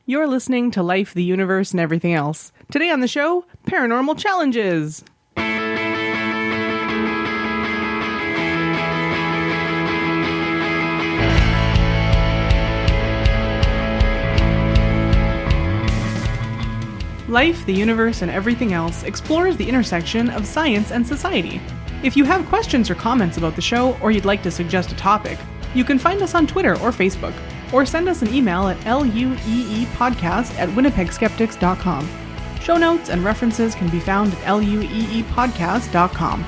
You're listening to Life, the Universe, and Everything Else. Today on the show, Paranormal Challenges. Life, the Universe, and Everything Else explores the intersection of science and society. If you have questions or comments about the show, or you'd like to suggest a topic, you can find us on Twitter or Facebook, or send us an email at lueepodcast@winnipegskeptics.com. Show notes and references can be found at lueepodcast.com.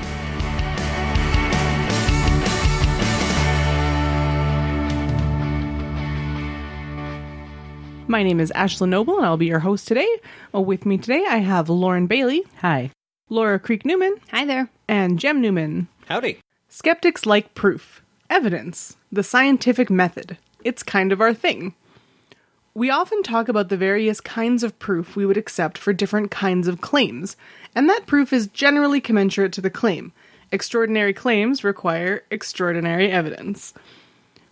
My name is Ashlyn Noble, and I'll be your host today. With me today, I have Lauren Bailey. Hi. Laura Creek-Newman. Hi there. And Jem Newman. Howdy. Skeptics like proof, evidence, the scientific method. It's kind of our thing. We often talk about the various kinds of proof we would accept for different kinds of claims, and that proof is generally commensurate to the claim. Extraordinary claims require extraordinary evidence.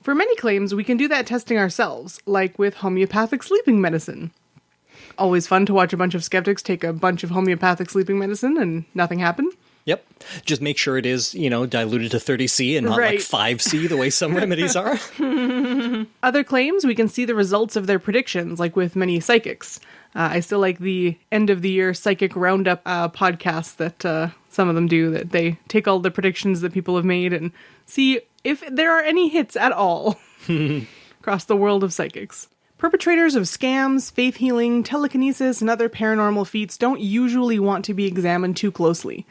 For many claims, we can do that testing ourselves, like with homeopathic sleeping medicine. Always fun to watch a bunch of skeptics take a bunch of homeopathic sleeping medicine and nothing happen. Yep. Just make sure it is, diluted to 30C and not like 5C the way some remedies are. Other claims, we can see the results of their predictions, like with many psychics. I still like the end of the year psychic roundup podcast that some of them do, that they take all the predictions that people have made and see if there are any hits at all across the world of psychics. Perpetrators of scams, faith healing, telekinesis, and other paranormal feats don't usually want to be examined too closely.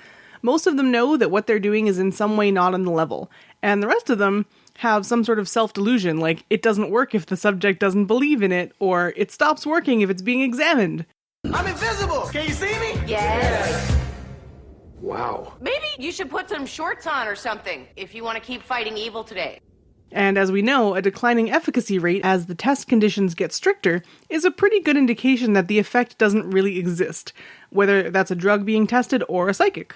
Most of them know that what they're doing is in some way not on the level, and the rest of them have some sort of self-delusion, like it doesn't work if the subject doesn't believe in it, or it stops working if it's being examined. I'm invisible! Can you see me? Yes. Wow. Maybe you should put some shorts on or something if you want to keep fighting evil today. And as we know, a declining efficacy rate as the test conditions get stricter is a pretty good indication that the effect doesn't really exist, whether that's a drug being tested or a psychic.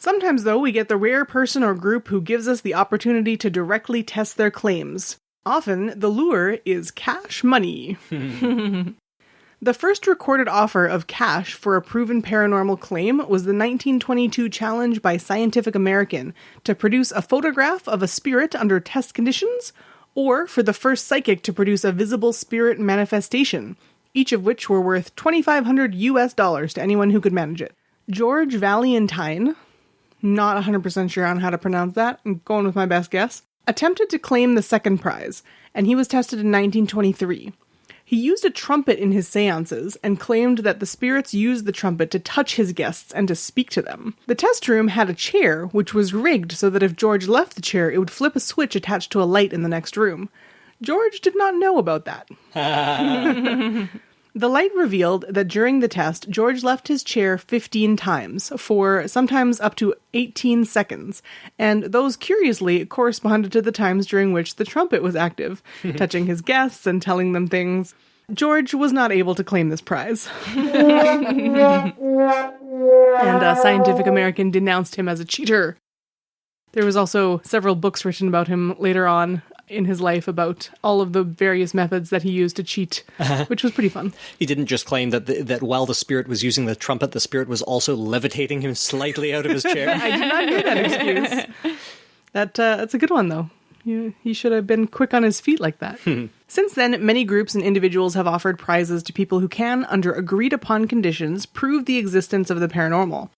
Sometimes, though, we get the rare person or group who gives us the opportunity to directly test their claims. Often, the lure is cash money. The first recorded offer of cash for a proven paranormal claim was the 1922 challenge by Scientific American to produce a photograph of a spirit under test conditions, or for the first psychic to produce a visible spirit manifestation, each of which were worth $2,500 to anyone who could manage it. George Valentine, not 100% sure on how to pronounce that, I'm going with my best guess, attempted to claim the second prize, and he was tested in 1923. He used a trumpet in his seances and claimed that the spirits used the trumpet to touch his guests and to speak to them. The test room had a chair, which was rigged so that if George left the chair, it would flip a switch attached to a light in the next room. George did not know about that. The light revealed that during the test, George left his chair 15 times, for sometimes up to 18 seconds, and those curiously corresponded to the times during which the trumpet was active, touching his guests and telling them things. George was not able to claim this prize. And Scientific American denounced him as a cheater. There was also several books written about him later on in his life about all of the various methods that he used to cheat, which was pretty fun. He didn't just claim that while the spirit was using the trumpet, the spirit was also levitating him slightly out of his chair. I did not hear that excuse. That's a good one, though. He should have been quick on his feet like that. Since then, many groups and individuals have offered prizes to people who can, under agreed-upon conditions, prove the existence of the paranormal.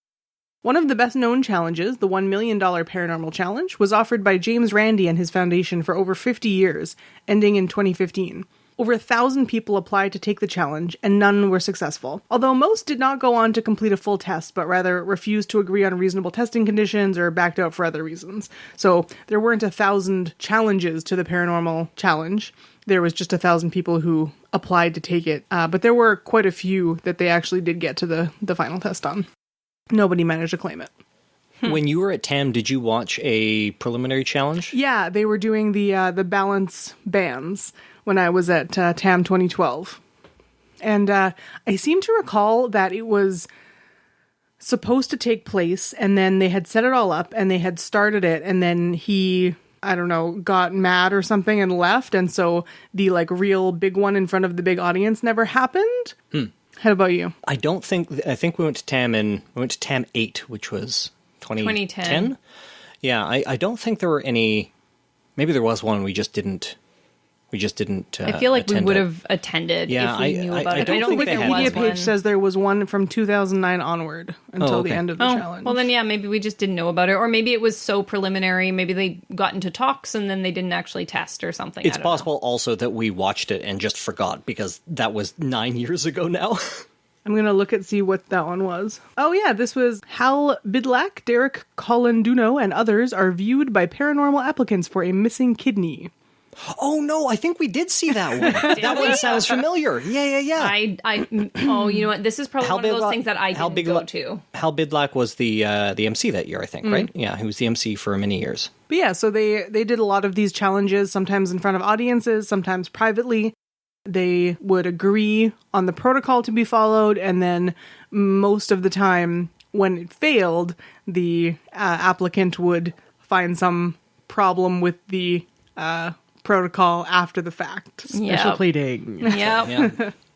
One of the best-known challenges, the $1 million Paranormal Challenge, was offered by James Randi and his foundation for over 50 years, ending in 2015. Over 1,000 people applied to take the challenge, and none were successful. Although most did not go on to complete a full test, but rather refused to agree on reasonable testing conditions or backed out for other reasons. So there weren't 1,000 challenges to the Paranormal Challenge. There was just 1,000 people who applied to take it. But there were quite a few that they actually did get to the final test on. Nobody managed to claim it. When you were at TAM, did you watch a preliminary challenge? Yeah, they were doing the balance bands when I was at TAM 2012. And I seem to recall that it was supposed to take place, and then they had set it all up, and they had started it, and then he I don't know, got mad or something and left. And so the like real big one in front of the big audience never happened. How about you? I think we went to TAM 8, which was 2010. Yeah, I don't think there were any. Maybe there was one. We just didn't. I feel like we would have attended if we knew about it. I don't think the Wikipedia page says there was one from 2009 onward until the end of the challenge. Well, then, yeah, maybe we just didn't know about it. Or maybe it was so preliminary. Maybe they got into talks and then they didn't actually test or something. It's possible also that we watched it and just forgot because that was 9 years ago now. I'm going to look and see what that one was. Oh, yeah, this was Hal Bidlack, Derek Colanduno, and others are viewed by paranormal applicants for a missing kidney. Oh, no, I think we did see that one. That one sounds familiar. Yeah. Oh, you know what? This is probably one of those things that I didn't go to. Hal Bidlack was the MC that year, I think, right? Yeah, he was the MC for many years. But yeah, so they did a lot of these challenges, sometimes in front of audiences, sometimes privately. They would agree on the protocol to be followed, and then most of the time, when it failed, the applicant would find some problem with the protocol after the fact. Special pleading. Yeah.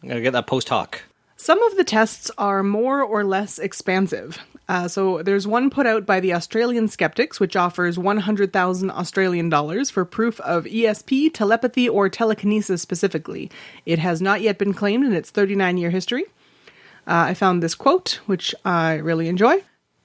Gotta get that post hoc. Some of the tests are more or less expansive. So there's one put out by the Australian Skeptics, which offers 100,000 Australian dollars for proof of ESP, telepathy, or telekinesis specifically. It has not yet been claimed in its 39-year history. I found this quote, which I really enjoy.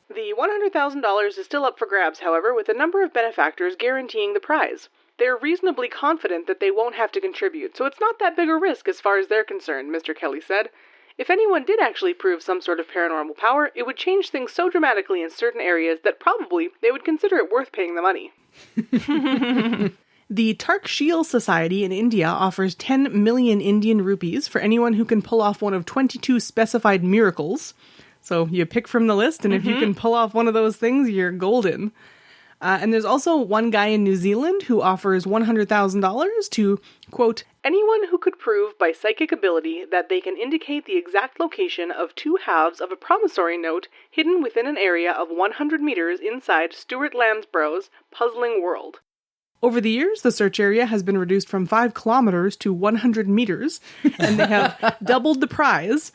The $100,000 is still up for grabs, however, with a number of benefactors guaranteeing the prize. They're reasonably confident that they won't have to contribute, so it's not that big a risk as far as they're concerned, Mr. Kelly said. If anyone did actually prove some sort of paranormal power, it would change things so dramatically in certain areas that probably they would consider it worth paying the money. The Tarksheel Society in India offers 10 million Indian rupees for anyone who can pull off one of 22 specified miracles. So you pick from the list, and if you can pull off one of those things, you're golden. And there's also one guy in New Zealand who offers $100,000 to, quote, anyone who could prove by psychic ability that they can indicate the exact location of two halves of a promissory note hidden within an area of 100 meters inside Stuart Landsborough's puzzling world. Over the years, the search area has been reduced from 5 kilometers to 100 meters, and they have doubled the prize.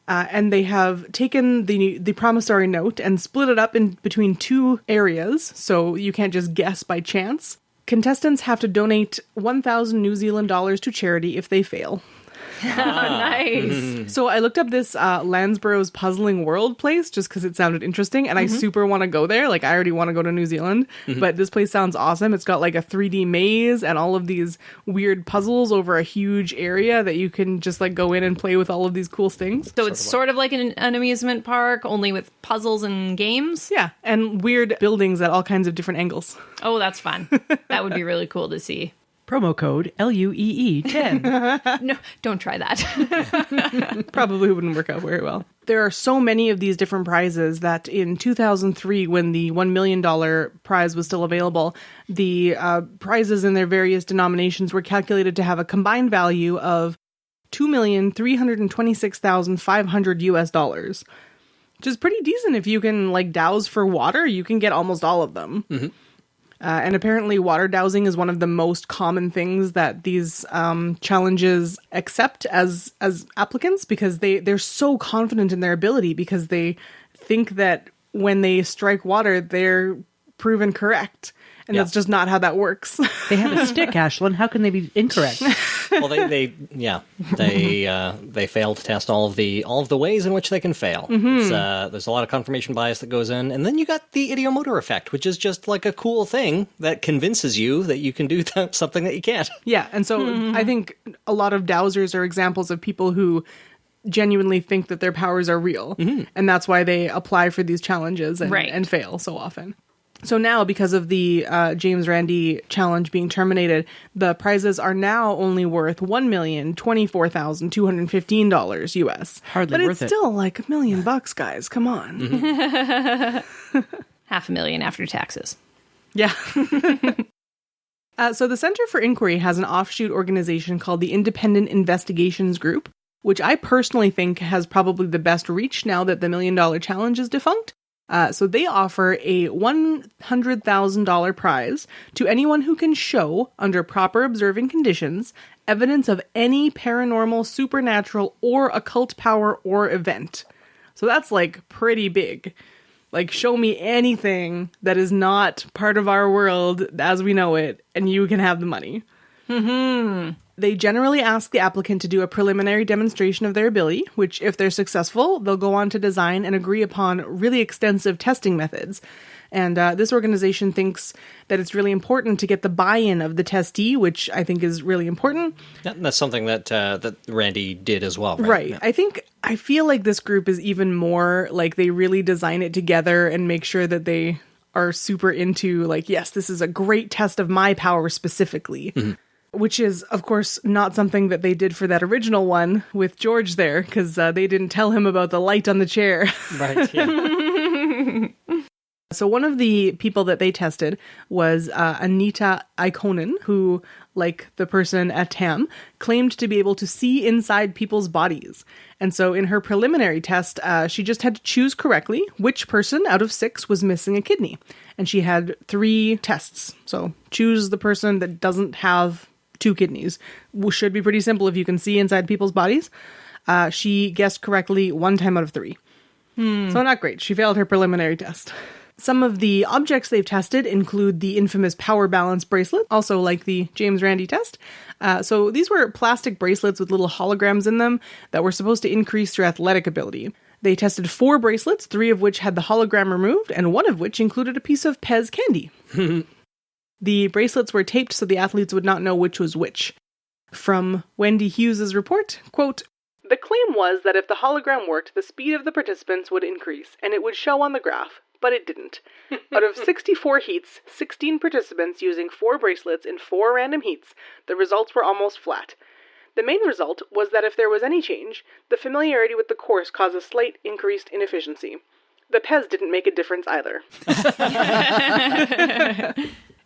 And they have taken the promissory note and split it up in between 2 areas, so you can't just guess by chance. Contestants have to donate 1,000 New Zealand dollars to charity if they fail. Nice. So I looked up this Landsborough's Puzzling World place just because it sounded interesting, and I super want to go there. Like, I already want to go to New Zealand, but this place sounds awesome. It's got like a 3D maze and all of these weird puzzles over a huge area that you can just like go in and play with all of these cool things. So it's sort of like an amusement park, only with puzzles and games? Yeah, and weird buildings at all kinds of different angles. Oh, that's fun. That would be really cool to see. Promo code LUEE 10. No, don't try that. Probably wouldn't work out very well. There are so many of these different prizes that in 2003, when the $1 million prize was still available, the prizes in their various denominations were calculated to have a combined value of $2,326,500 US, which is pretty decent. If you can like douse for water, you can get almost all of them. And apparently water dowsing is one of the most common things that these challenges accept as applicants, because they're so confident in their ability, because they think that when they strike water, they're proven correct. And that's just not how that works. They have a stick, Ashlyn. How can they be incorrect? Well, they fail to test all of the ways in which they can fail. There's a lot of confirmation bias that goes in, and then you got the ideomotor effect, which is just like a cool thing that convinces you that you can do something that you can't. Yeah, and so I think a lot of dowsers are examples of people who genuinely think that their powers are real, and that's why they apply for these challenges and fail so often. So now, because of the James Randi challenge being terminated, the prizes are now only worth $1,024,215 US. Hardly but worth it. But it's still like $1 million, guys. Come on. $500,000 after taxes. Yeah. So the Center for Inquiry has an offshoot organization called the Independent Investigations Group, which I personally think has probably the best reach now that the $1 Million Challenge is defunct. So they offer a $100,000 prize to anyone who can show, under proper observing conditions, evidence of any paranormal, supernatural, or occult power or event. So that's like pretty big. Like, show me anything that is not part of our world as we know it, and you can have the money. Mm-hmm. They generally ask the applicant to do a preliminary demonstration of their ability, which, if they're successful, they'll go on to design and agree upon really extensive testing methods. And this organization thinks that it's really important to get the buy-in of the testee, which I think is really important. Yeah, that's something that that Randy did as well, right? Right. Yeah. I feel like this group is even more like they really design it together and make sure that they are super into like, yes, this is a great test of my power specifically. Mm-hmm. Which is, of course, not something that they did for that original one with George there, because they didn't tell him about the light on the chair. Right, yeah. So one of the people that they tested was Anita Ikonen, who, like the person at TAM, claimed to be able to see inside people's bodies. And so in her preliminary test, she just had to choose correctly which person out of 6 was missing a kidney. And she had 3 tests. So choose the person that doesn't have 2 kidneys. Should be pretty simple if you can see inside people's bodies. She guessed correctly 1 time out of 3. So not great. She failed her preliminary test. Some of the objects they've tested include the infamous power balance bracelet, also like the James Randi test. So these were plastic bracelets with little holograms in them that were supposed to increase their athletic ability. They tested 4 bracelets, 3 of which had the hologram removed, and 1 of which included a piece of Pez candy. The bracelets were taped so the athletes would not know which was which. From Wendy Hughes' report, quote, "The claim was that if the hologram worked, the speed of the participants would increase, and it would show on the graph, but it didn't. Out of 64 heats, 16 participants using 4 bracelets in 4 random heats, the results were almost flat. The main result was that if there was any change, the familiarity with the course caused a slight increased inefficiency. The Pez didn't make a difference either."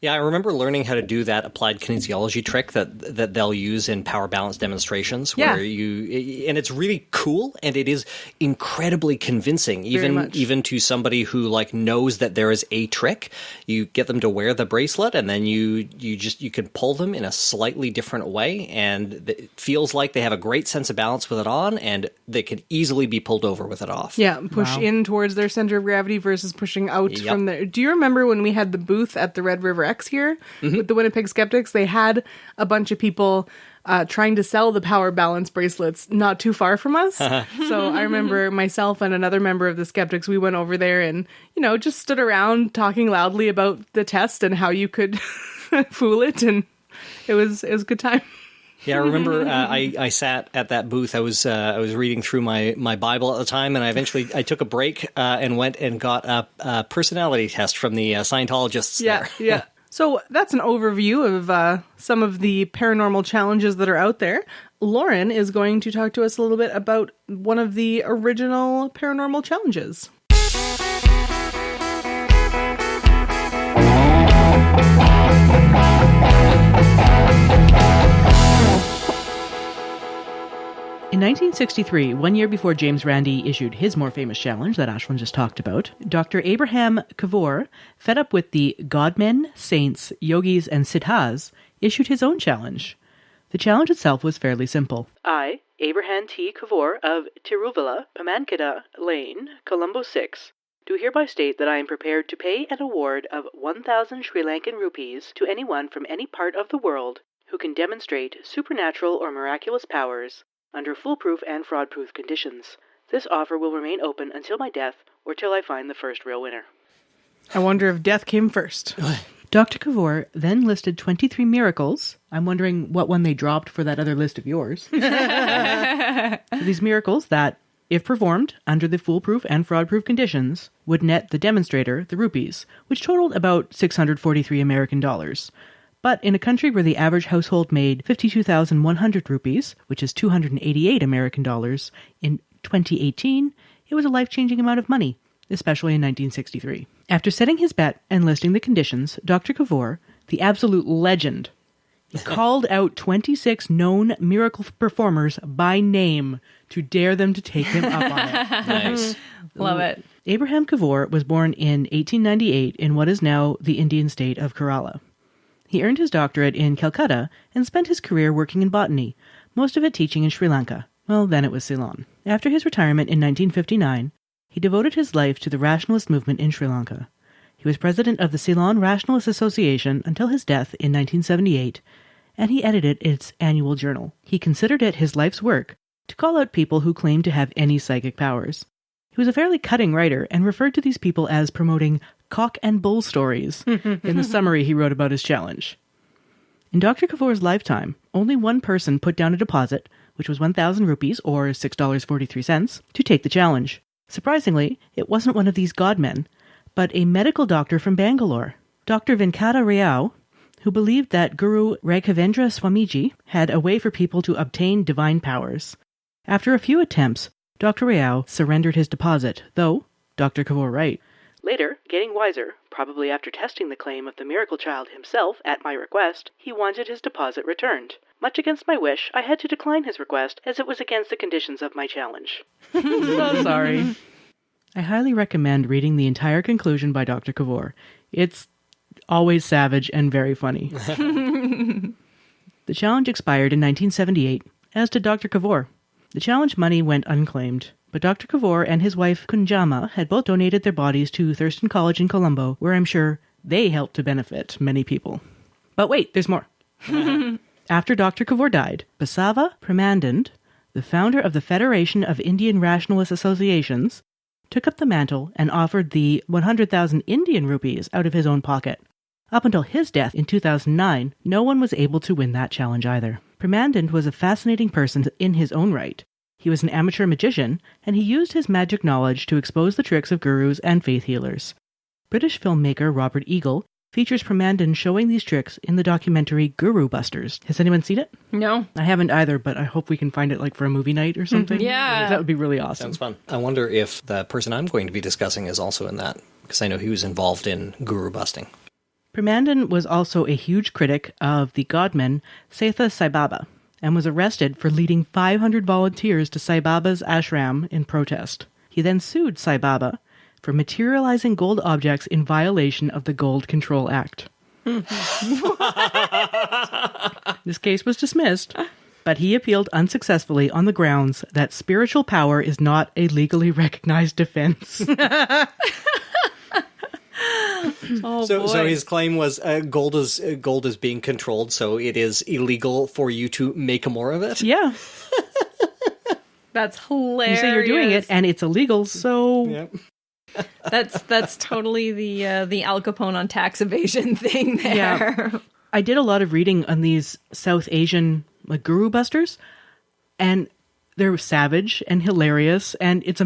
Yeah, I remember learning how to do that applied kinesiology trick that they'll use in power balance demonstrations where and it's really cool and it is incredibly convincing even to somebody who like knows that there is a trick. You get them to wear the bracelet and then you can pull them in a slightly different way and it feels like they have a great sense of balance with it on and they can easily be pulled over with it off. Yeah, push in towards their center of gravity versus pushing out from there. Do you remember when we had the booth at the Red River X here with the Winnipeg Skeptics? They had a bunch of people trying to sell the power balance bracelets not too far from us. So I remember myself and another member of the Skeptics, we went over there and, just stood around talking loudly about the test and how you could fool it. And it was a good time. Yeah, I remember I sat at that booth. I was reading through my Bible at the time, and I took a break and went and got a personality test from the Scientologists there. Yeah. So that's an overview of some of the paranormal challenges that are out there. Lauren is going to talk to us a little bit about one of the original paranormal challenges. In 1963, 1 year before James Randi issued his more famous challenge that Ashlyn just talked about, Dr. Abraham Kovoor, fed up with the godmen, saints, yogis, and siddhas, issued his own challenge. The challenge itself was fairly simple. I, Abraham T. Kovoor of Tiruvalla, Pamankada Lane, Colombo 6, do hereby state that I am prepared to pay an award of 1,000 Sri Lankan rupees to anyone from any part of the world who can demonstrate supernatural or miraculous powers under foolproof and fraud-proof conditions. This offer will remain open until my death or till I find the first real winner. I wonder if death came first. Dr. Cavour then listed 23 miracles. I'm wondering what one they dropped for that other list of yours. These miracles that, if performed under the foolproof and fraud-proof conditions, would net the demonstrator the rupees, which totaled about 643 American dollars. But in a country where the average household made 52,100 rupees, which is 288 American dollars, in 2018, it was a life-changing amount of money, especially in 1963. After setting his bet and listing the conditions, Dr. Cavour, the absolute legend, called out 26 known miracle performers by name to dare them to take him up on it. Nice. Love it. Abraham Kovoor was born in 1898 in what is now the Indian state of Kerala. He earned his doctorate in Calcutta and spent his career working in botany, most of it teaching in Sri Lanka. Well, then it was Ceylon. After his retirement in 1959, he devoted his life to the rationalist movement in Sri Lanka. He was president of the Ceylon Rationalist Association until his death in 1978, and he edited its annual journal. He considered it his life's work to call out people who claimed to have any psychic powers. He was a fairly cutting writer and referred to these people as promoting cock and bull stories in the summary he wrote about his challenge. In Dr. Kavoor's lifetime, only one person put down a deposit, which was 1,000 rupees, or $6.43, to take the challenge. Surprisingly, it wasn't one of these godmen, but a medical doctor from Bangalore, Dr. Venkata Rao, who believed that Guru Raghavendra Swamiji had a way for people to obtain divine powers. After a few attempts, Dr. Rao surrendered his deposit, though, Dr. Cavour right. Later, getting wiser, probably after testing the claim of the miracle child himself at my request, he wanted his deposit returned. Much against my wish, I had to decline his request as it was against the conditions of my challenge. So sorry. I highly recommend reading the entire conclusion by Dr. Cavour. It's always savage and very funny. The challenge expired in 1978, as did Dr. Cavour. The challenge money went unclaimed, but Dr. Cavour and his wife Kunjama had both donated their bodies to Thurston College in Colombo, where I'm sure they helped to benefit many people. But wait, there's more. After Dr. Cavour died, Basava Premanand, the founder of the Federation of Indian Rationalist Associations, took up the mantle and offered the 100,000 Indian rupees out of his own pocket. Up until his death in 2009, no one was able to win that challenge either. Premanand was a fascinating person in his own right. He was an amateur magician, and he used his magic knowledge to expose the tricks of gurus and faith healers. British filmmaker Robert Eagle features Premanand showing these tricks in the documentary Guru Busters. Has anyone seen it? No. I haven't either, but I hope we can find it for a movie night or something. Yeah. That would be really awesome. Sounds fun. I wonder if the person I'm going to be discussing is also in that, because I know he was involved in guru busting. Premanand was also a huge critic of the godman Setha Sai Baba and was arrested for leading 500 volunteers to Sai Baba's ashram in protest. He then sued Sai Baba for materializing gold objects in violation of the Gold Control Act. This case was dismissed, but he appealed unsuccessfully on the grounds that spiritual power is not a legally recognized defense. So his claim was gold is being controlled, so it is illegal for you to make more of it? Yeah. That's hilarious. You say you're doing it, and it's illegal, so... Yep. That's totally the Al Capone on tax evasion thing there. Yeah. I did a lot of reading on these South Asian guru busters, and they're savage and hilarious, and it's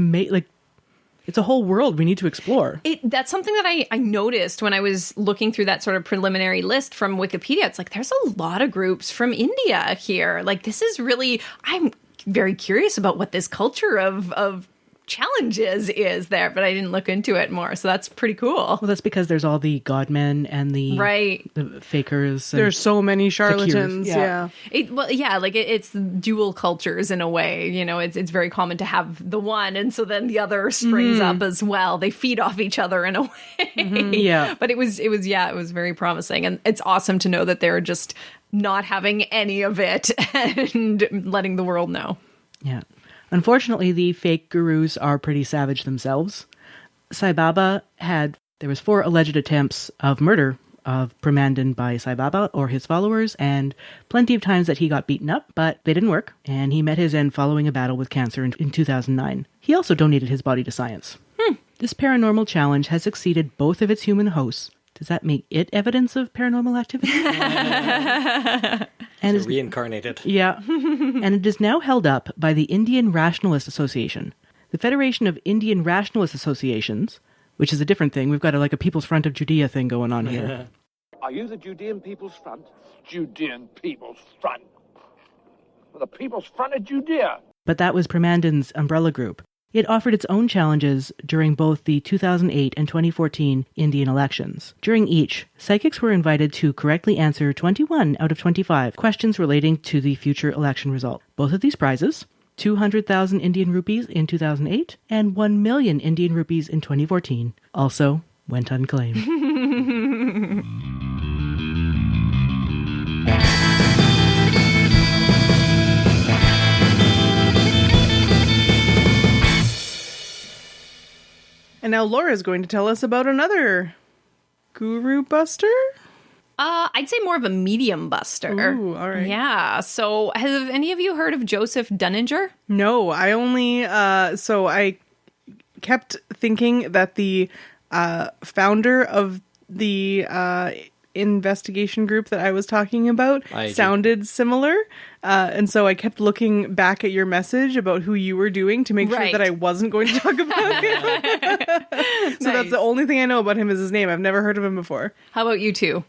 it's a whole world we need to explore. That's something that I noticed when I was looking through that sort of preliminary list from Wikipedia. It's there's a lot of groups from India here. This is really, I'm very curious about what this culture of challenges is there, but I didn't look into it more. So that's pretty cool. Well, that's because there's all the godmen and the fakers. There's so many charlatans. Yeah. It's dual cultures in a way. You know, it's very common to have the one, and so then the other springs up as well. They feed off each other in a way. Yeah. But it was very promising, and it's awesome to know that they're just not having any of it and letting the world know. Yeah. Unfortunately, the fake gurus are pretty savage themselves. Sai Baba there was 4 alleged attempts of murder of Premanand by Sai Baba or his followers, and plenty of times that he got beaten up, but they didn't work, and he met his end following a battle with cancer in 2009. He also donated his body to science. This paranormal challenge has succeeded both of its human hosts. Does that make it evidence of paranormal activity? And it's reincarnated. Yeah. And it is now held up by the Indian Rationalist Association. The Federation of Indian Rationalist Associations, which is a different thing. We've got a People's Front of Judea thing going on here. Are you the Judean People's Front? Judean People's Front? The People's Front of Judea. But that was Premanand's umbrella group. It offered its own challenges during both the 2008 and 2014 Indian elections. During each, psychics were invited to correctly answer 21 out of 25 questions relating to the future election result. Both of these prizes, 200,000 Indian rupees in 2008, and 1 million Indian rupees in 2014. Also went unclaimed. And now Laura is going to tell us about another guru buster? I'd say more of a medium buster. Ooh, all right. Yeah. So have any of you heard of Joseph Dunninger? No, I only, so I kept thinking that the founder of the investigation group that I was talking about sounded similar. And so I kept looking back at your message about who you were doing to make sure that I wasn't going to talk about him. So that's the only thing I know about him is his name. I've never heard of him before. How about you two?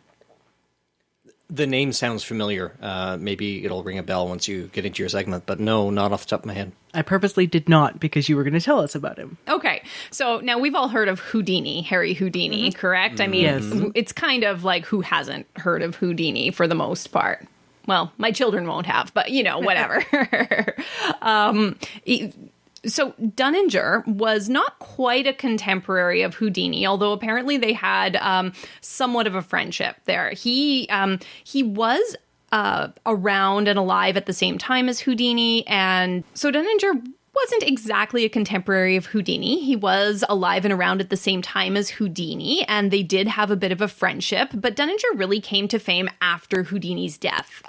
The name sounds familiar. Maybe it'll ring a bell once you get into your segment, but no, not off the top of my head. I purposely did not because you were going to tell us about him. Okay. So now we've all heard of Houdini, Harry Houdini, correct? I mean, it's kind of like who hasn't heard of Houdini for the most part. Well, my children won't have, but you know, whatever. So Dunninger was not quite a contemporary of Houdini, although apparently they had somewhat of a friendship there. He was around and alive at the same time as Houdini, and so Dunninger wasn't exactly a contemporary of Houdini. He was alive and around at the same time as Houdini, and they did have a bit of a friendship, but Dunninger really came to fame after Houdini's death.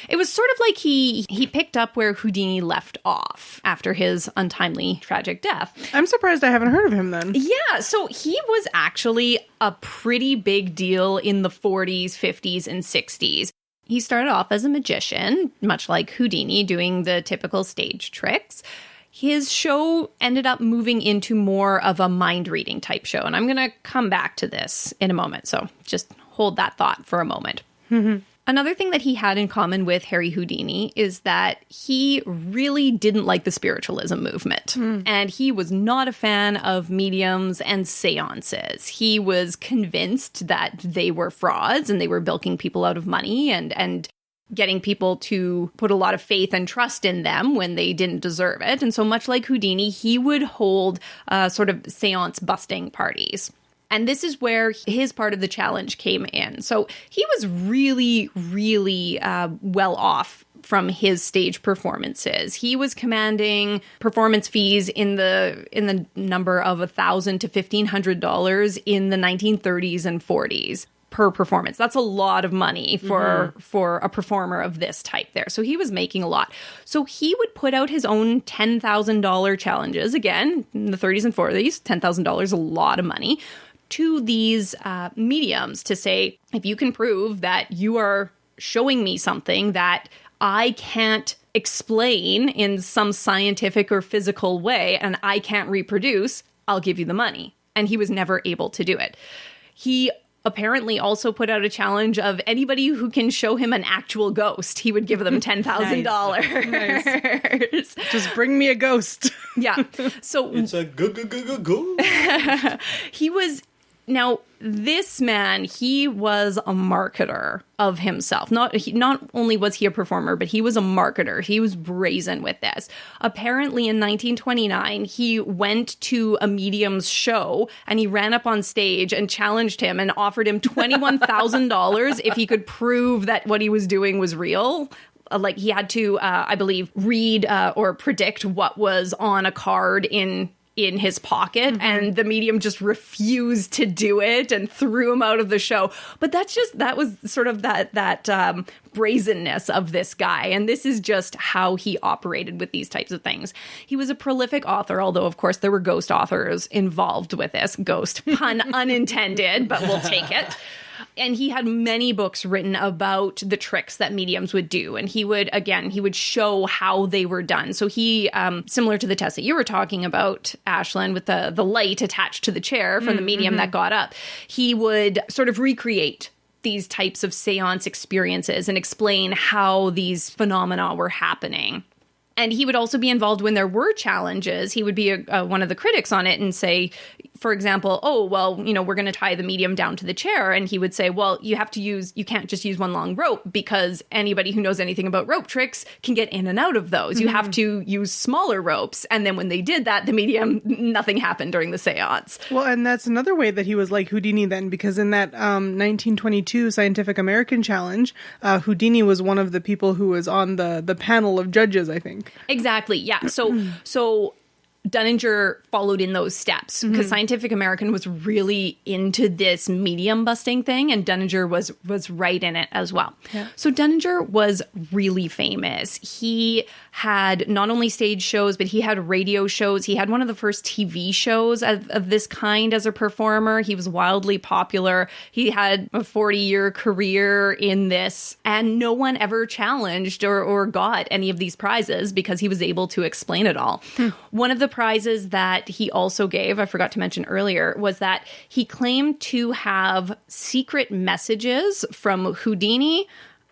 It was sort of like he picked up where Houdini left off after his untimely, tragic death. I'm surprised I haven't heard of him then. Yeah, so he was actually a pretty big deal in the 40s, 50s, and 60s. He started off as a magician, much like Houdini, doing the typical stage tricks. His show ended up moving into more of a mind-reading type show, and I'm going to come back to this in a moment, so just hold that thought for a moment. Another thing that he had in common with Harry Houdini is that he really didn't like the spiritualism movement, and he was not a fan of mediums and seances. He was convinced that they were frauds and they were bilking people out of money and getting people to put a lot of faith and trust in them when they didn't deserve it. And so much like Houdini, he would hold sort of seance busting parties. And this is where his part of the challenge came in. So he was really, really well off from his stage performances. He was commanding performance fees in the number of $1,000 to $1,500 in the 1930s and 40s. Per performance. That's a lot of money for a performer of this type there. So he was making a lot. So he would put out his own $10,000 challenges. Again, in the 30s and 40s, $10,000 a lot of money to these mediums to say, if you can prove that you are showing me something that I can't explain in some scientific or physical way and I can't reproduce, I'll give you the money. And he was never able to do it. He apparently also put out a challenge of anybody who can show him an actual ghost, he would give them $10,000. Nice. Just bring me a ghost. Yeah. So it's a go. He was... Now, this man, he was a marketer of himself. Not only was he a performer, but he was a marketer. He was brazen with this. Apparently, in 1929, he went to a medium's show and he ran up on stage and challenged him and offered him $21,000 if he could prove that what he was doing was real. Like he had to, I believe, read or predict what was on a card in his pocket, and the medium just refused to do it and threw him out of the show. But that was sort of that brazenness of this guy. And this is just how he operated with these types of things. He was a prolific author, although of course there were ghost authors involved with this. Ghost, pun unintended, but we'll take it. And he had many books written about the tricks that mediums would do. And he would show how they were done. So he, similar to the test that you were talking about, Ashlyn, with the light attached to the chair from the medium that got up, he would sort of recreate these types of seance experiences and explain how these phenomena were happening. And he would also be involved when there were challenges. He would be one of the critics on it and say, for example, oh, well, we're going to tie the medium down to the chair. And he would say, well, you can't just use one long rope, because anybody who knows anything about rope tricks can get in and out of those. You have to use smaller ropes. And then when they did that, the medium, nothing happened during the seance. Well, and that's another way that he was like Houdini then, because in that 1922 Scientific American Challenge, Houdini was one of the people who was on the panel of judges, I think. Exactly. Yeah. So Dunninger followed in those steps, because Scientific American was really into this medium busting thing, and Dunninger was right in it as well. Yeah. So Dunninger was really famous. He had not only stage shows, but he had radio shows. He had one of the first TV shows of this kind as a performer. He was wildly popular. He had a 40-year career in this, and no one ever challenged or got any of these prizes because he was able to explain it all. One of the prizes that he also gave, I forgot to mention earlier, was that he claimed to have secret messages from Houdini,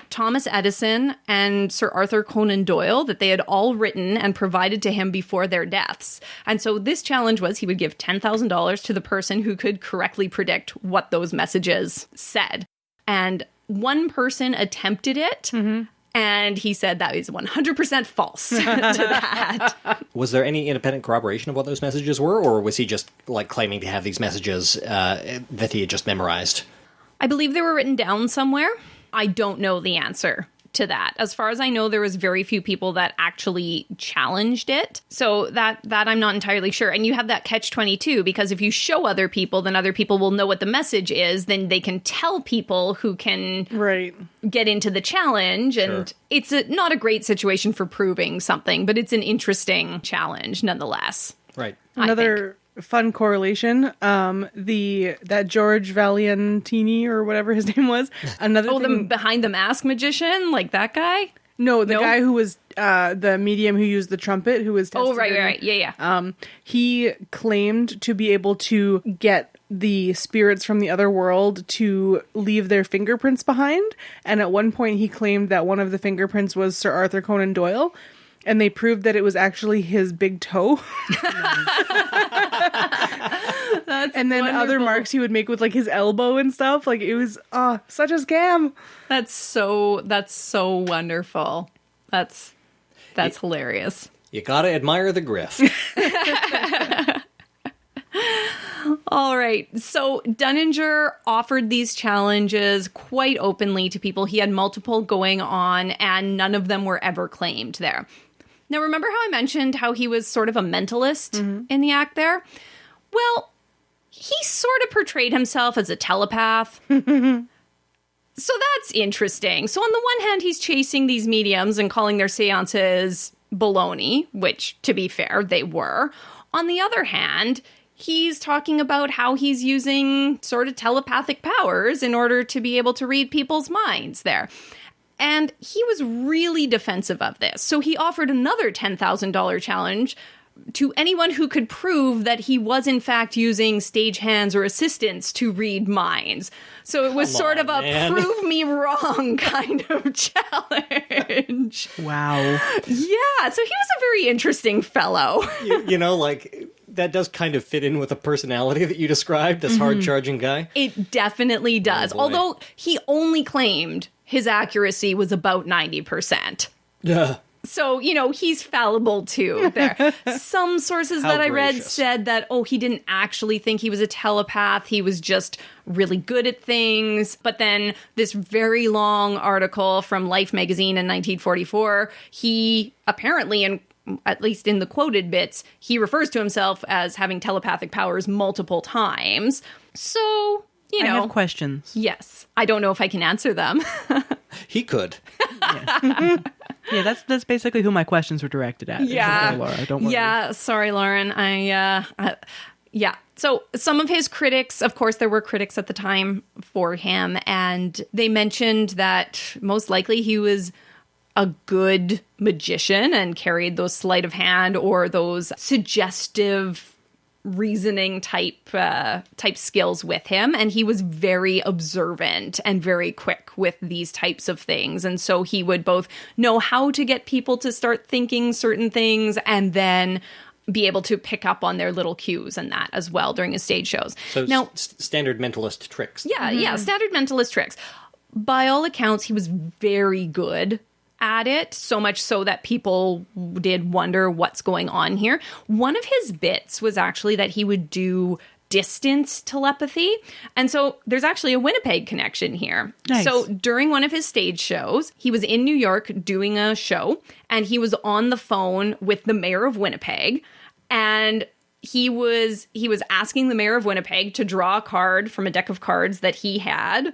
Thomas Edison, and Sir Arthur Conan Doyle that they had all written and provided to him before their deaths. And so this challenge was he would give $10,000 to the person who could correctly predict what those messages said. And one person attempted it. And he said that is 100% false to that. Was there any independent corroboration of what those messages were, or was he just like claiming to have these messages that he had just memorized? I believe they were written down somewhere. I don't know the answer to that. As far as I know, there was very few people that actually challenged it. So that I'm not entirely sure. And you have that catch-22, because if you show other people, then other people will know what the message is. Then they can tell people who can get into the challenge. And it's not a great situation for proving something, but it's an interesting challenge nonetheless. Right. Another fun correlation, that George Valiantini, or whatever his name was, the behind the mask magician, like that guy? No, the guy who was the medium who used the trumpet, who was tested. Oh, right. Yeah. He claimed to be able to get the spirits from the other world to leave their fingerprints behind. And at one point he claimed that one of the fingerprints was Sir Arthur Conan Doyle. And they proved that it was actually his big toe. And then other marks he would make with like his elbow and stuff. Like, it was such a scam. That's so wonderful. That's hilarious. You gotta admire the grift. All right. So Dunninger offered these challenges quite openly to people. He had multiple going on, and none of them were ever claimed there. Now, remember how I mentioned how he was sort of a mentalist in the act there? Well, he sort of portrayed himself as a telepath. So that's interesting. So on the one hand, he's chasing these mediums and calling their seances baloney, which, to be fair, they were. On the other hand, he's talking about how he's using sort of telepathic powers in order to be able to read people's minds there. And he was really defensive of this. So he offered another $10,000 challenge to anyone who could prove that he was in fact using stagehands or assistants to read minds. So it was sort of a prove me wrong kind of challenge. Wow. Yeah, so he was a very interesting fellow. you know, like, that does kind of fit in with the personality that you described, this hard-charging guy. It definitely does. Although he only claimed his accuracy was about 90%. Yeah. So, he's fallible too there. Some sources that I read said that, he didn't actually think he was a telepath. He was just really good at things. But then this very long article from Life magazine in 1944, he apparently, at least in the quoted bits, he refers to himself as having telepathic powers multiple times. So, I have questions. Yes. I don't know if I can answer them. He could. Yeah, that's basically who my questions were directed at. Yeah. Laura, don't worry. Yeah, sorry, Lauren. Yeah. So some of his critics, of course, there were critics at the time for him, and they mentioned that most likely he was a good magician and carried those sleight of hand or those suggestive reasoning type skills with him, and he was very observant and very quick with these types of things. And so he would both know how to get people to start thinking certain things and then be able to pick up on their little cues and that as well during his stage shows. So now, standard mentalist tricks. yeah, standard mentalist tricks. By all accounts, he was very good at it, so much so that people did wonder what's going on here. One of his bits was actually that he would do distance telepathy. And so there's actually a Winnipeg connection here. Nice. So during one of his stage shows, he was in New York doing a show, and he was on the phone with the mayor of Winnipeg, and he was asking the mayor of Winnipeg to draw a card from a deck of cards that he had.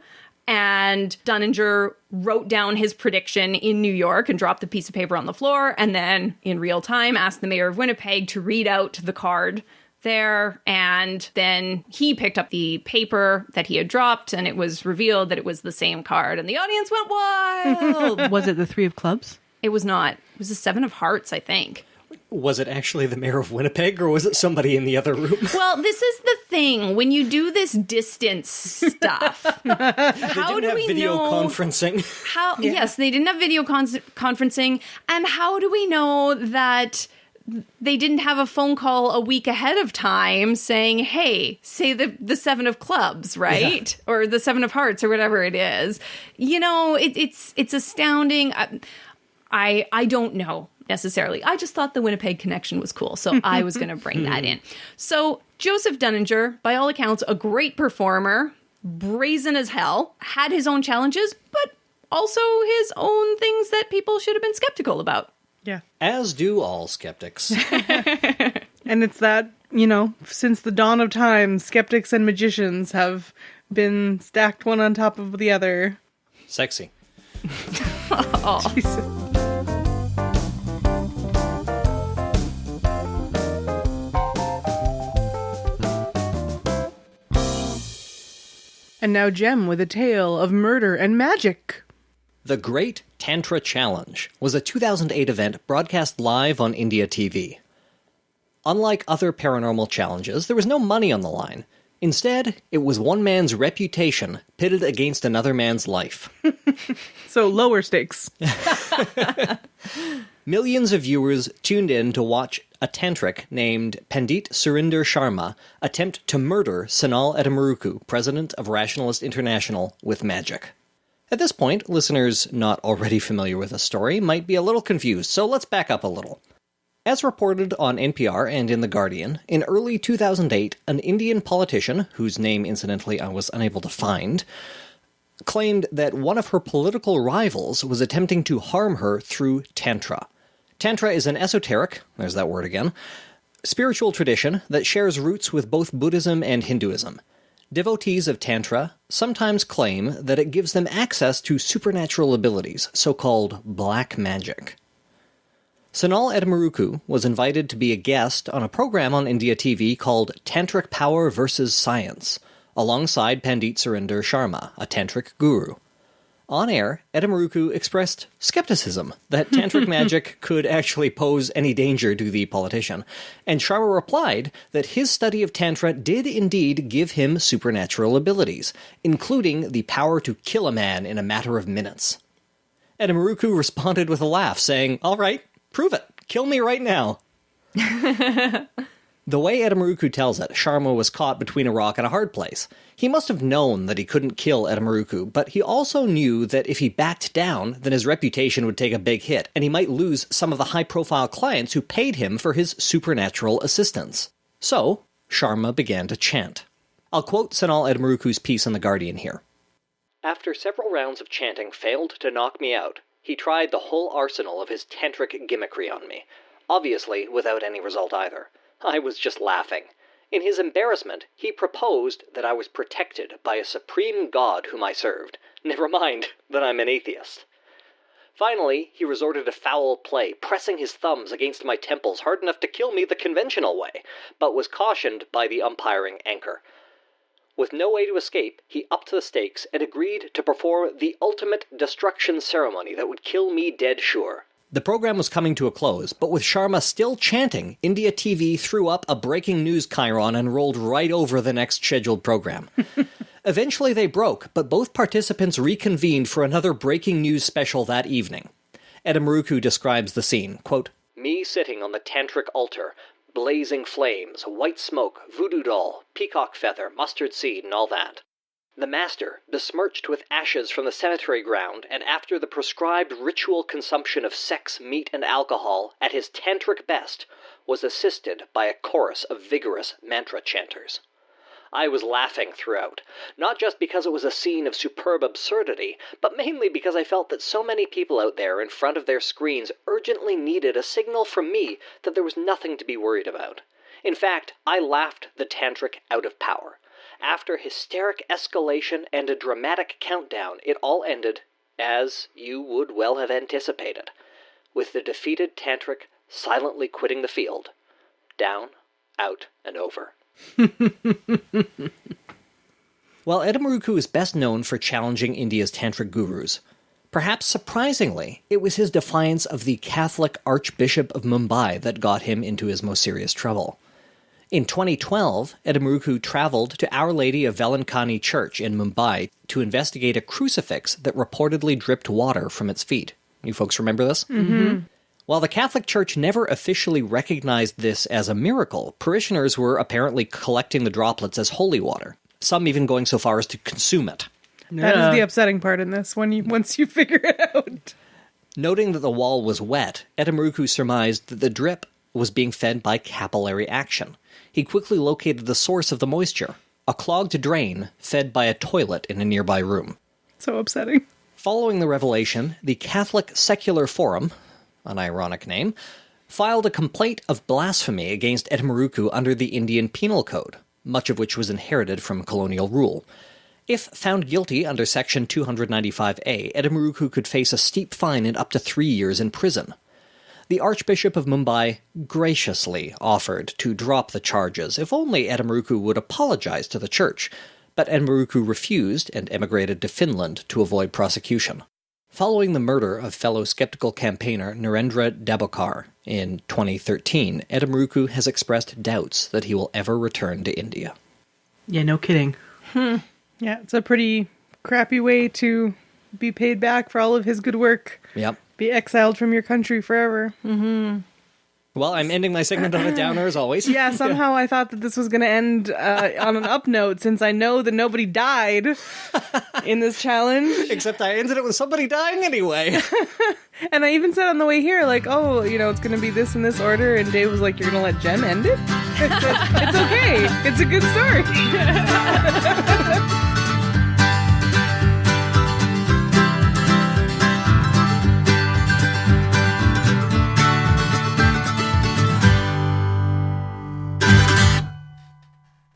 And Dunninger wrote down his prediction in New York and dropped the piece of paper on the floor, and then in real time asked the mayor of Winnipeg to read out the card there. And then he picked up the paper that he had dropped, and it was revealed that it was the same card, and the audience went wild. Was it the 3 of clubs? It was not. It was the 7 of hearts, I think. Was it actually the mayor of Winnipeg, or was it somebody in the other room? Well, this is the thing. When you do this distance stuff, how do we video know conferencing? how? Yes, they didn't have video conferencing, and how do we know that they didn't have a phone call a week ahead of time saying, "Hey, say the 7 of clubs, right, or the 7 of hearts, or whatever it is." You know, it's astounding. I don't know necessarily. I just thought the Winnipeg connection was cool, so I was going to bring that in. So Joseph Dunninger, by all accounts, a great performer, brazen as hell, had his own challenges, but also his own things that people should have been skeptical about. Yeah. As do all skeptics. And it's that, you know, since the dawn of time, skeptics and magicians have been stacked one on top of the other. Sexy. Jesus. And now Jem with a tale of murder and magic. The Great Tantra Challenge was a 2008 event broadcast live on India TV. Unlike other paranormal challenges, there was no money on the line. Instead, it was one man's reputation pitted against another man's life. So lower stakes. Millions of viewers tuned in to watch a tantric named Pandit Surinder Sharma attempt to murder Sanal Edamaruku, president of Rationalist International, with magic. At this point, listeners not already familiar with the story might be a little confused, so let's back up a little. As reported on NPR and in The Guardian, in early 2008, an Indian politician, whose name incidentally I was unable to find, claimed that one of her political rivals was attempting to harm her through Tantra. Tantra is an esoteric, there's that word again, spiritual tradition that shares roots with both Buddhism and Hinduism. Devotees of Tantra sometimes claim that it gives them access to supernatural abilities, so-called black magic. Sanal Edamaruku was invited to be a guest on a program on India TV called Tantric Power vs. Science, alongside Pandit Surinder Sharma, a tantric guru. On air, Edamaruku expressed skepticism that tantric magic could actually pose any danger to the politician, and Sharma replied that his study of Tantra did indeed give him supernatural abilities, including the power to kill a man in a matter of minutes. Edamaruku responded with a laugh, saying, "All right, prove it. Kill me right now." The way Edamaruku tells it, Sharma was caught between a rock and a hard place. He must have known that he couldn't kill Edamaruku, but he also knew that if he backed down, then his reputation would take a big hit, and he might lose some of the high-profile clients who paid him for his supernatural assistance. So, Sharma began to chant. I'll quote Sanal Edamaruku's piece in The Guardian here. After several rounds of chanting failed to knock me out, he tried the whole arsenal of his tantric gimmickry on me, obviously without any result either. I was just laughing. In his embarrassment, he proposed that I was protected by a supreme god whom I served. Never mind that I'm an atheist. Finally, he resorted to foul play, pressing his thumbs against my temples hard enough to kill me the conventional way, but was cautioned by the umpiring anchor. With no way to escape, he upped the stakes and agreed to perform the ultimate destruction ceremony that would kill me dead sure. The program was coming to a close, but with Sharma still chanting, India TV threw up a breaking news chyron and rolled right over the next scheduled program. Eventually they broke, but both participants reconvened for another breaking news special that evening. Edamaruku describes the scene, quote, "Me sitting on the tantric altar, blazing flames, white smoke, voodoo doll, peacock feather, mustard seed, and all that. The master, besmirched with ashes from the cemetery ground, and after the prescribed ritual consumption of sex, meat, and alcohol, at his tantric best, was assisted by a chorus of vigorous mantra chanters. I was laughing throughout, not just because it was a scene of superb absurdity, but mainly because I felt that so many people out there in front of their screens urgently needed a signal from me that there was nothing to be worried about. In fact, I laughed the tantric out of power. After hysteric escalation and a dramatic countdown, it all ended, as you would well have anticipated, with the defeated tantric silently quitting the field. Down, out, and over. While Edamaruku is best known for challenging India's tantric gurus, perhaps surprisingly, it was his defiance of the Catholic Archbishop of Mumbai that got him into his most serious trouble. In 2012, Edamaruku traveled to Our Lady of Velankani Church in Mumbai to investigate a crucifix that reportedly dripped water from its feet. You folks remember this? Mm-hmm. While the Catholic Church never officially recognized this as a miracle, parishioners were apparently collecting the droplets as holy water, some even going so far as to consume it. That is the upsetting part in this, once you figure it out. Noting that the wall was wet, Edamaruku surmised that the drip was being fed by capillary action. He quickly located the source of the moisture, a clogged drain fed by a toilet in a nearby room. So upsetting. Following the revelation, the Catholic Secular Forum, an ironic name, filed a complaint of blasphemy against Edamaruku under the Indian Penal Code, much of which was inherited from colonial rule. If found guilty under Section 295A, Edamaruku could face a steep fine and up to 3 years in prison. The Archbishop of Mumbai graciously offered to drop the charges if only Edamaruku would apologize to the church, but Edamaruku refused and emigrated to Finland to avoid prosecution. Following the murder of fellow skeptical campaigner Narendra Dabokar in 2013, Edamaruku has expressed doubts that he will ever return to India. Yeah, no kidding. Yeah, it's a pretty crappy way to be paid back for all of his good work. Yep. Be exiled from your country forever. Mm-hmm. Well, I'm ending my segment on a downer as always. Yeah, somehow I thought that this was going to end on an up note, since I know that nobody died in this challenge. Except I ended it with somebody dying anyway. And I even said on the way here, like, oh, it's going to be this in this order. And Dave was like, you're going to let Jen end it? It's okay. It's a good story.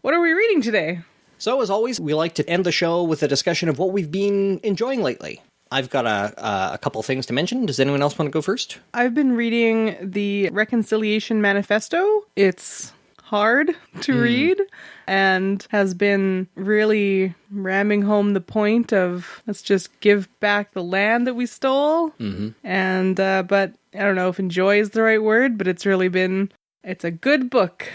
What are we reading today? So, as always, we like to end the show with a discussion of what we've been enjoying lately. I've got a couple things to mention. Does anyone else want to go first? I've been reading the Reconciliation Manifesto. It's hard to read and has been really ramming home the point of let's just give back the land that we stole. Mm-hmm. And, but I don't know if enjoy is the right word, but it's a good book.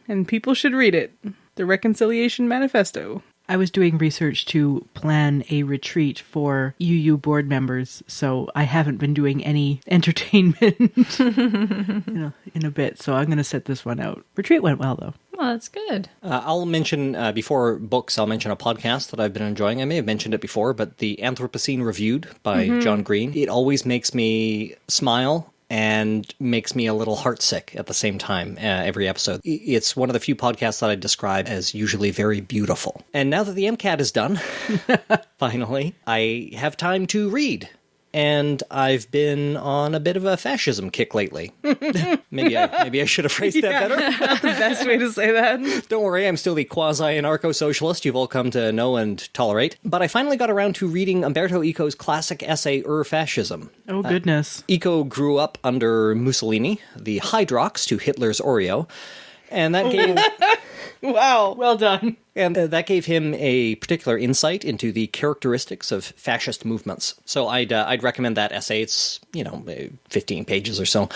And people should read it. The Reconciliation Manifesto. I was doing research to plan a retreat for UU board members, so I haven't been doing any entertainment in a bit, so I'm going to set this one out. Retreat went well, though. Well, that's good. I'll mention, before books, I'll mention a podcast that I've been enjoying. I may have mentioned it before, but the Anthropocene Reviewed by John Green. It always makes me smile and makes me a little heartsick at the same time, every episode. It's one of the few podcasts that I describe as usually very beautiful. And now that the MCAT is done, finally, I have time to read. And I've been on a bit of a fascism kick lately. Maybe I should have phrased that better. Not the best way to say that. Don't worry, I'm still the quasi-anarcho-socialist you've all come to know and tolerate. But I finally got around to reading Umberto Eco's classic essay, Fascism. Oh, goodness. Eco grew up under Mussolini, the Hydrox to Hitler's Oreo, and that gave... Wow, well done. And that gave him a particular insight into the characteristics of fascist movements. So I'd recommend that essay. It's, 15 pages or so.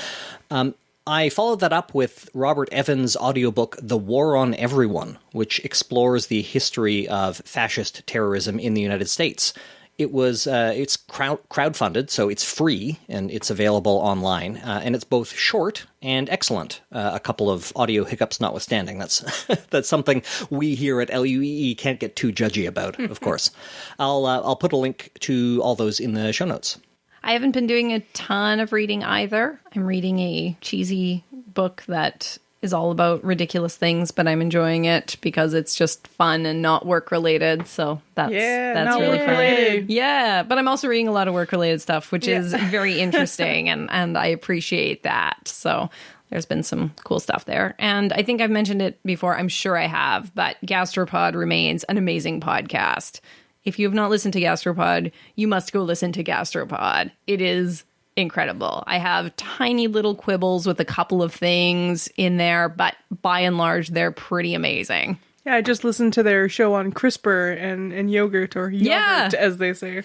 I followed that up with Robert Evans' audiobook, The War on Everyone, which explores the history of fascist terrorism in the United States. It's crowdfunded, so it's free and it's available online, and it's both short and excellent. A couple of audio hiccups notwithstanding. That's something we here at LUEE can't get too judgy about. Of course, I'll put a link to all those in the show notes. I haven't been doing a ton of reading either. I'm reading a cheesy book that is all about ridiculous things, but I'm enjoying it because it's just fun and not work related. So that's not really work fun. related. Yeah, but I'm also reading a lot of work related stuff, which is very interesting, and I appreciate that. So there's been some cool stuff there. And I think I've mentioned it before. I'm sure I have, but Gastropod remains an amazing podcast. If you have not listened to Gastropod, you must go listen to Gastropod. It is incredible. I have tiny little quibbles with a couple of things in there, but by and large, they're pretty amazing. Yeah, I just listened to their show on CRISPR and yogurt, or yogurt, as they say.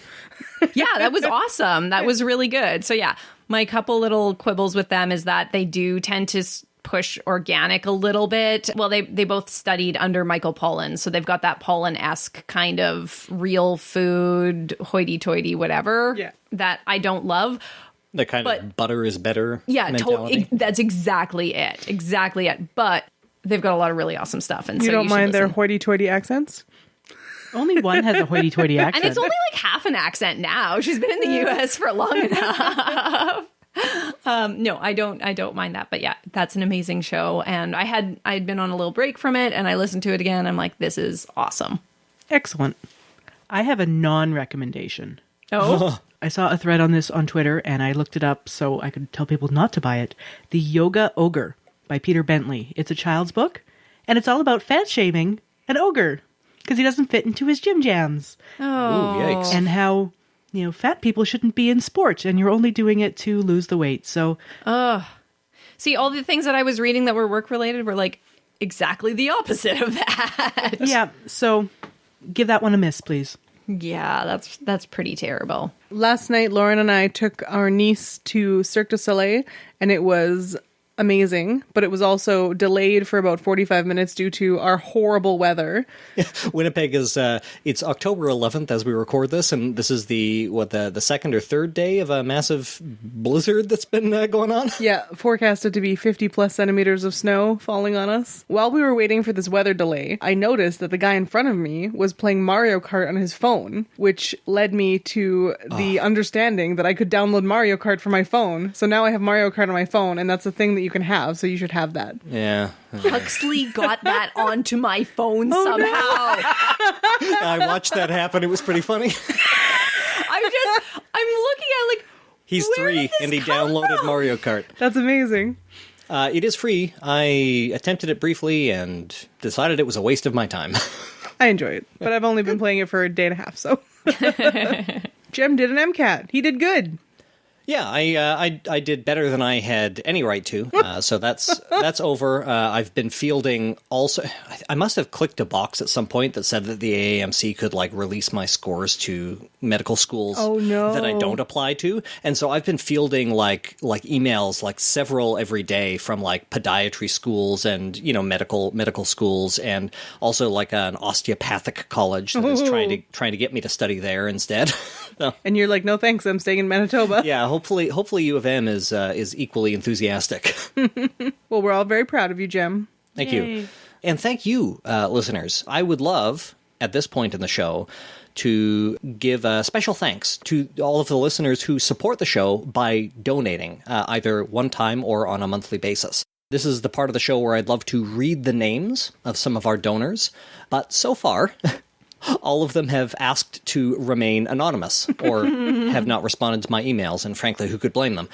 Yeah, that was awesome. That was really good. So yeah, my couple little quibbles with them is that they do tend to push organic a little bit. Well, they both studied under Michael Pollan, so they've got that Pollan-esque kind of real food, hoity-toity, whatever, that I don't love. The kind of butter is better mentality. That's exactly it. Exactly it. But they've got a lot of really awesome stuff. And you so don't you should mind their listen. hoity-toity accents? Only one has a hoity-toity accent. And it's only like half an accent now. She's been in the U.S. for long enough. No, I don't mind that. But yeah, that's an amazing show. And I'd been on a little break from it, and I listened to it again. I'm like, this is awesome. Excellent. I have a non-recommendation. Oh? I saw a thread on this on Twitter, and I looked it up so I could tell people not to buy it. The Yoga Ogre by Peter Bentley. It's a child's book, and it's all about fat-shaming an ogre because he doesn't fit into his gym jams. Ooh, yikes. And how, fat people shouldn't be in sport, and you're only doing it to lose the weight. So, See, all the things that I was reading that were work-related were like exactly the opposite of that. yeah, so give that one a miss, please. Yeah, that's pretty terrible. Last night, Lauren and I took our niece to Cirque du Soleil, and it was amazing, but it was also delayed for about 45 minutes due to our horrible weather. Winnipeg is it's October 11th as we record this, and this is the second or third day of a massive blizzard that's been going on. Yeah, forecasted to be 50 plus centimeters of snow falling on us. While we were waiting for this weather delay, I noticed that the guy in front of me was playing Mario Kart on his phone, which led me to the understanding that I could download Mario Kart for my phone. So now I have Mario Kart on my phone, and that's a thing that you can have, so you should have that. Yeah. Huxley got that onto my phone somehow. No. I watched that happen. It was pretty funny. I'm looking at like, he's 3 and he downloaded Mario Kart. That's amazing. It is free. I attempted it briefly and decided it was a waste of my time. I enjoy it, but I've only been playing it for a day and a half, so. Jem did an MCAT. He did good. Yeah, I did better than I had any right to. So that's over. I've been fielding also. I must have clicked a box at some point that said that the AAMC could release my scores to medical schools that I don't apply to, and so I've been fielding like emails several every day from podiatry schools and medical schools, and also an osteopathic college that is trying to get me to study there instead. So, and you're like, no thanks, I'm staying in Manitoba. Yeah. Hopefully U of M is equally enthusiastic. Well, we're all very proud of you, Jem. Thank you. And thank you, listeners. I would love, at this point in the show, to give special thanks to all of the listeners who support the show by donating, either one time or on a monthly basis. This is the part of the show where I'd love to read the names of some of our donors, but so far... all of them have asked to remain anonymous or have not responded to my emails, and frankly, who could blame them?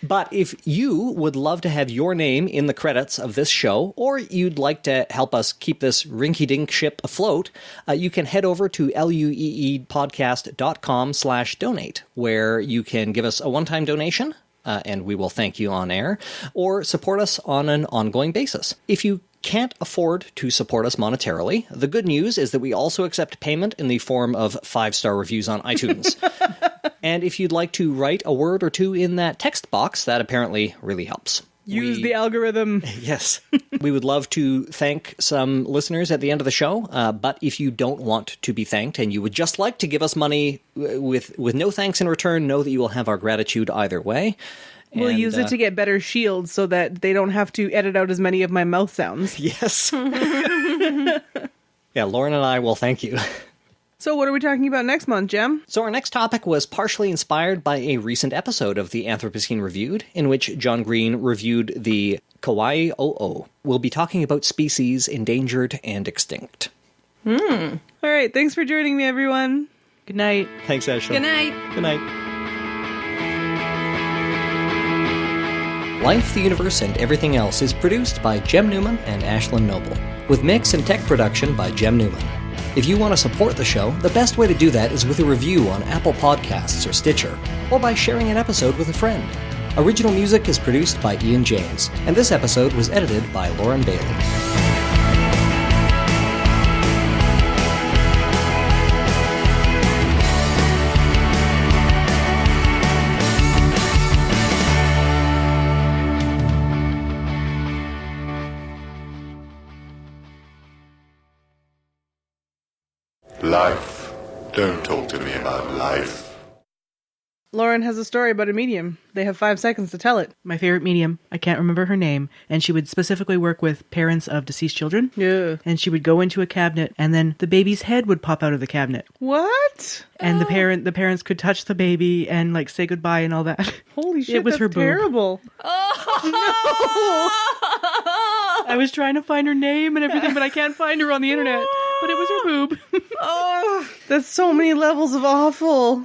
But if you would love to have your name in the credits of this show, or you'd like to help us keep this rinky-dink ship afloat, you can head over to lueepodcast.com/donate, where you can give us a one-time donation, and we will thank you on air, or support us on an ongoing basis. If you can't afford to support us monetarily, the good news is that we also accept payment in the form of 5-star reviews on iTunes. And if you'd like to write a word or two in that text box, that apparently really helps. Use the algorithm. Yes. We would love to thank some listeners at the end of the show, but if you don't want to be thanked and you would just like to give us money with no thanks in return, know that you will have our gratitude either way. We'll use it to get better shields so that they don't have to edit out as many of my mouth sounds. Yes. Yeah, Lauren and I will thank you. So what are we talking about next month, Jem? So our next topic was partially inspired by a recent episode of the Anthropocene Reviewed, in which John Green reviewed the Kauai o'o. We'll be talking about species endangered and extinct. All right, thanks for joining me, everyone. Good night. Thanks, Ashlyn. Good night. Good night. Life, the Universe, and Everything Else is produced by Jem Newman and Ashlyn Noble, with mix and tech production by Jem Newman. If you want to support the show, the best way to do that is with a review on Apple Podcasts or Stitcher, or by sharing an episode with a friend. Original music is produced by Ian James, and this episode was edited by Lauren Bailey. Life. Don't talk to me about life. Lauren has a story about a medium. They have 5 seconds to tell it. My favorite medium, I can't remember her name, and she would specifically work with parents of deceased children. Yeah. And she would go into a cabinet, and then the baby's head would pop out of the cabinet. What? And the parents could touch the baby and like say goodbye and all that. Holy shit, It was that's her boob. terrible. I was trying to find her name and everything, but I can't find her on the internet. But it was her boob. Oh, that's so many levels of awful.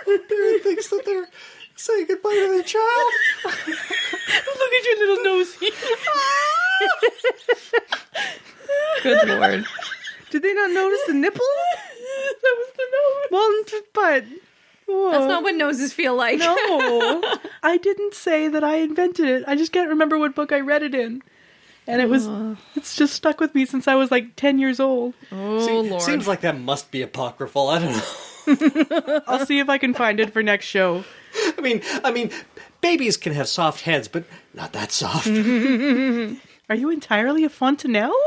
Barry thinks that they're saying goodbye to their child. Look at your little nosy. Good lord. Did they not notice the nipple? That was the nose. Well, but... That's not what noses feel like. No. I didn't say that I invented it. I just can't remember what book I read it in. And it's just stuck with me since I was like 10 years old. Oh, Lord. Seems like that must be apocryphal. I don't know. I'll see if I can find it for next show. I mean, babies can have soft heads, but not that soft. Are you entirely a fontanelle?